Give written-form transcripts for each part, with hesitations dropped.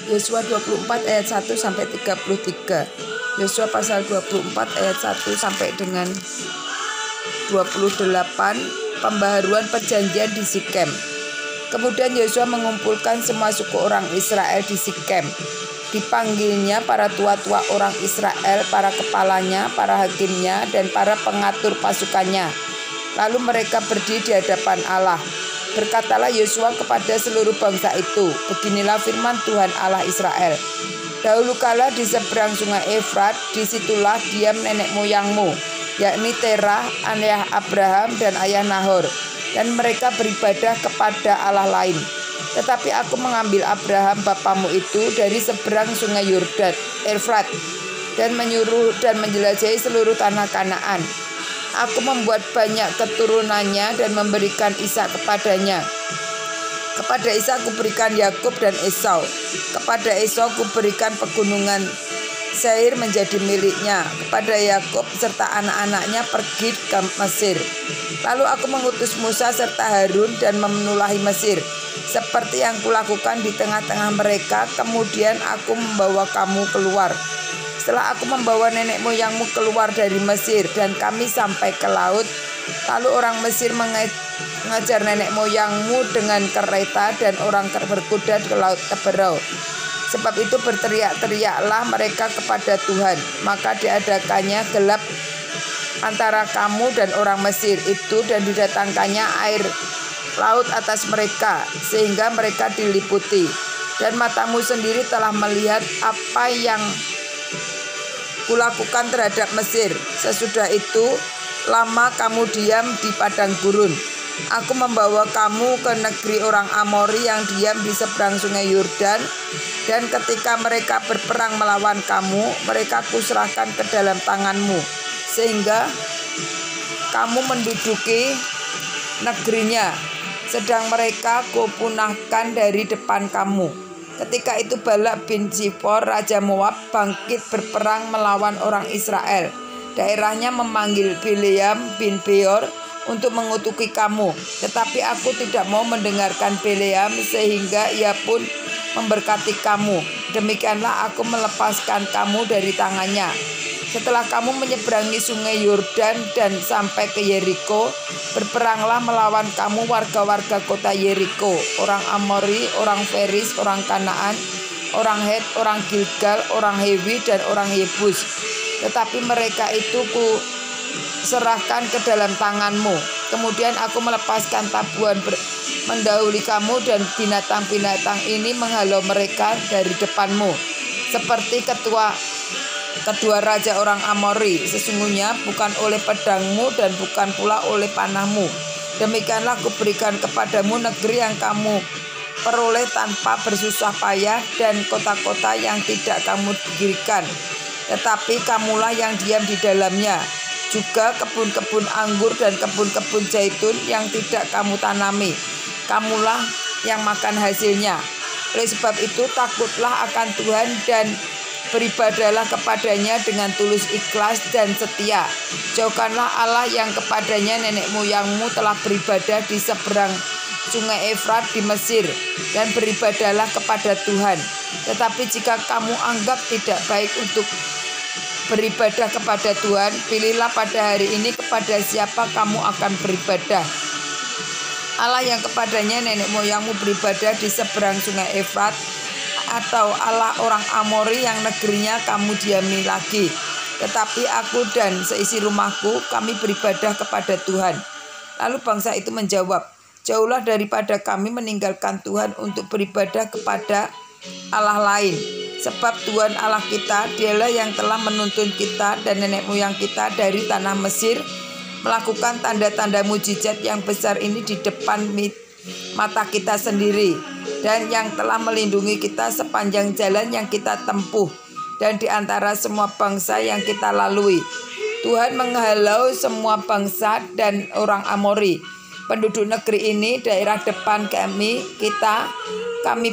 Yosua 24 ayat 1 sampai 33. Yosua pasal 24 ayat 1 sampai dengan 28, pembaharuan perjanjian di Sikem. Kemudian Yosua mengumpulkan semua suku orang Israel di Sikem. Dipanggilnya para tua-tua orang Israel, para kepalanya, para hakimnya, dan para pengatur pasukannya. Lalu mereka berdiri di hadapan Allah. Berkatalah Yosua kepada seluruh bangsa itu, beginilah firman Tuhan Allah Israel. Dahulu kala di seberang sungai Efrat, disitulah diam nenek moyangmu, yakni Terah, ayah Abraham dan ayah Nahor. Dan mereka beribadah kepada Allah lain. Tetapi aku mengambil Abraham bapamu itu dari seberang sungai Yordan, Efrat, dan menyuruh dan menjelajahi seluruh tanah Kanaan. Aku membuat banyak keturunannya dan memberikan Ishak kepadanya. Kepada Ishak kuberikan Yakub dan Esau. Kepada Esau kuberikan pegunungan Seir menjadi miliknya. Kepada Yakub serta anak-anaknya pergi ke Mesir. Lalu aku mengutus Musa serta Harun dan memenulahi Mesir, seperti yang kulakukan di tengah-tengah mereka. Kemudian aku membawa kamu keluar. Setelah aku membawa nenek moyangmu keluar dari Mesir dan kami sampai ke laut, lalu orang Mesir mengejar nenek moyangmu dengan kereta dan orang berkuda ke laut Teberau. Sebab itu berteriak-teriaklah mereka kepada Tuhan, maka diadakannya gelap antara kamu dan orang Mesir itu dan didatangkannya air laut atas mereka sehingga mereka diliputi. Dan matamu sendiri telah melihat apa yang kulakukan terhadap Mesir. Sesudah itu lama kamu diam di padang gurun. Aku membawa kamu ke negeri orang Amori yang diam di seberang sungai Yordan. Dan ketika mereka berperang melawan kamu, mereka kuserahkan ke dalam tanganmu, sehingga kamu menduduki negerinya, sedang mereka kupunahkan dari depan kamu. Ketika itu Balak bin Zipor, Raja Moab, bangkit berperang melawan orang Israel. Daerahnya memanggil Bileam bin Beor untuk mengutuki kamu. Tetapi aku tidak mau mendengarkan Bileam, sehingga ia pun memberkati kamu. Demikianlah aku melepaskan kamu dari tangannya. Setelah kamu menyeberangi sungai Yordan dan sampai ke Yeriko, berperanglah melawan kamu warga-warga kota Yeriko, orang Amori, orang Feris, orang Kanaan, orang Het, orang Gilgal, orang Hewi, dan orang Yebus. Tetapi mereka itu ku serahkan ke dalam tanganmu. Kemudian aku melepaskan tabuhan mendahului kamu, dan binatang-binatang ini menghalau mereka dari depanmu, seperti kedua raja orang Amori. Sesungguhnya bukan oleh pedangmu dan bukan pula oleh panahmu. Demikianlah kuberikan kepadamu negeri yang kamu peroleh tanpa bersusah payah, dan kota-kota yang tidak kamu dirikan, tetapi kamulah yang diam di dalamnya. Juga kebun-kebun anggur dan kebun-kebun zaitun yang tidak kamu tanami, kamulah yang makan hasilnya. Oleh sebab itu takutlah akan Tuhan dan beribadahlah kepadanya dengan tulus ikhlas dan setia. Jauhkanlah Allah yang kepadanya nenek moyangmu telah beribadah di seberang sungai Efrat di Mesir, dan beribadahlah kepada Tuhan. Tetapi jika kamu anggap tidak baik untuk beribadah kepada Tuhan, pilihlah pada hari ini kepada siapa kamu akan beribadah. Allah yang kepadanya nenek moyangmu beribadah di seberang sungai Efrat, atau Allah orang Amori yang negerinya kamu diami lagi. Tetapi aku dan seisi rumahku, kami beribadah kepada Tuhan. Lalu bangsa itu menjawab, jauhlah daripada kami meninggalkan Tuhan untuk beribadah kepada Allah lain. Sebab Tuhan Allah kita, dialah yang telah menuntun kita dan nenek moyang kita dari tanah Mesir, melakukan tanda-tanda mujizat yang besar ini di depan mata kita sendiri, dan yang telah melindungi kita sepanjang jalan yang kita tempuh dan di antara semua bangsa yang kita lalui. Tuhan menghalau semua bangsa dan orang Amori, penduduk negeri ini, daerah depan kami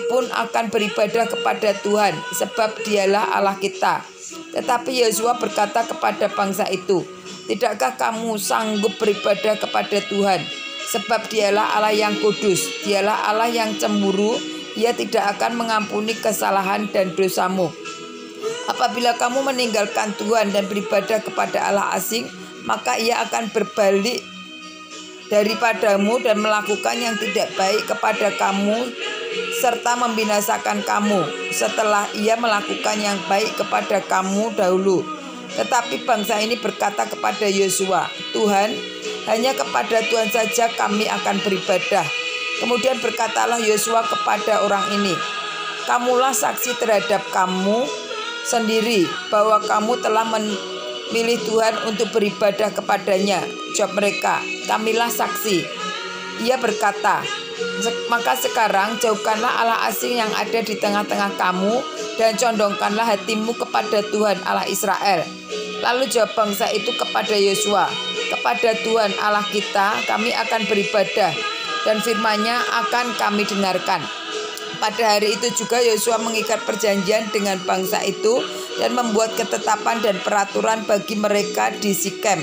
pun akan beribadah kepada Tuhan, sebab dialah Allah kita. Tetapi Yosua berkata kepada bangsa itu, tidakkah kamu sanggup beribadah kepada Tuhan? Sebab dialah Allah yang kudus, dialah Allah yang cemburu Ia tidak akan mengampuni kesalahan dan dosamu. Apabila kamu meninggalkan Tuhan dan beribadah kepada Allah asing, maka Ia akan berbalik daripadamu dan melakukan yang tidak baik kepada kamu serta membinasakan kamu setelah Ia melakukan yang baik kepada kamu dahulu. Tetapi bangsa ini berkata kepada Yosua, Tuhan, hanya kepada Tuhan saja kami akan beribadah. Kemudian berkatalah Yosua kepada orang ini, kamulah saksi terhadap kamu sendiri bahwa kamu telah memilih Tuhan untuk beribadah kepadanya. Jawab mereka, kamilah saksi. Ia berkata, maka sekarang jauhkanlah Allah asing yang ada di tengah-tengah kamu dan condongkanlah hatimu kepada Tuhan Allah Israel. Lalu jawab bangsa itu kepada Yosua, kepada Tuhan Allah kita kami akan beribadah dan firman-Nya akan kami dengarkan. Pada hari itu juga Yosua mengikat perjanjian dengan bangsa itu dan membuat ketetapan dan peraturan bagi mereka di Sikem.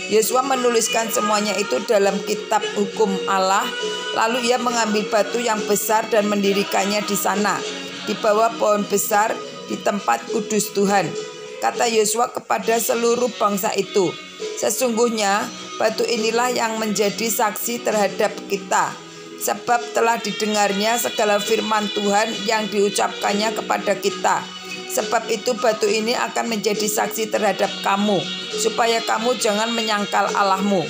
Yosua menuliskan semuanya itu dalam kitab hukum Allah. Lalu ia mengambil batu yang besar dan mendirikannya di sana, di bawah pohon besar di tempat kudus Tuhan. Kata Yosua kepada seluruh bangsa itu, sesungguhnya batu inilah yang menjadi saksi terhadap kita, sebab telah didengarnya segala firman Tuhan yang diucapkannya kepada kita. Sebab itu batu ini akan menjadi saksi terhadap kamu, supaya kamu jangan menyangkal Allahmu.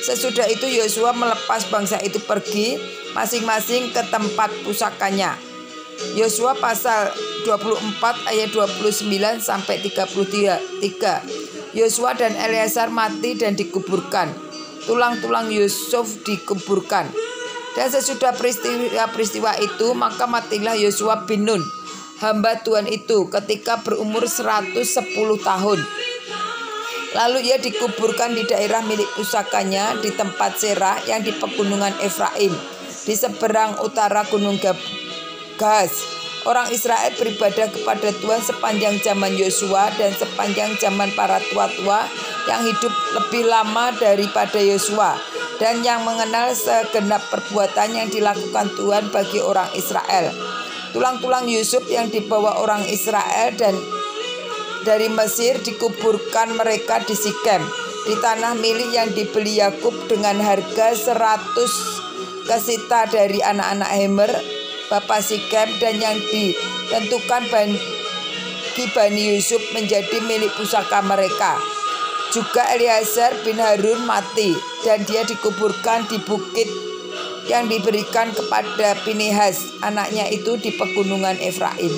Sesudah itu Yosua melepas bangsa itu pergi masing-masing ke tempat pusakanya. Yosua pasal 24 ayat 29 sampai 33. Yosua dan Eleazar mati dan dikuburkan. Tulang-tulang Yusuf dikuburkan. Dan sesudah peristiwa itu, maka matilah Yosua bin Nun, hamba Tuhan itu, ketika berumur 110 tahun. Lalu ia dikuburkan di daerah milik pusakanya di tempat Serah yang di pegunungan Efraim, di seberang utara gunung Gahaz. Orang Israel beribadah kepada Tuhan sepanjang zaman Yosua dan sepanjang zaman para tua-tua yang hidup lebih lama daripada Yosua dan yang mengenal segenap perbuatan yang dilakukan Tuhan bagi orang Israel. Tulang-tulang Yusuf yang dibawa orang Israel dan dari Mesir dikuburkan mereka di Sikem, di tanah milik yang dibeli Yakub dengan harga 100 kesita dari anak-anak Hemer, bapak Sikem, dan yang ditentukan bagi Bani Yusuf menjadi milik pusaka mereka. Juga Eleazar bin Harun mati dan dia dikuburkan di bukit yang diberikan kepada Pinehas, anaknya itu di pegunungan Efraim.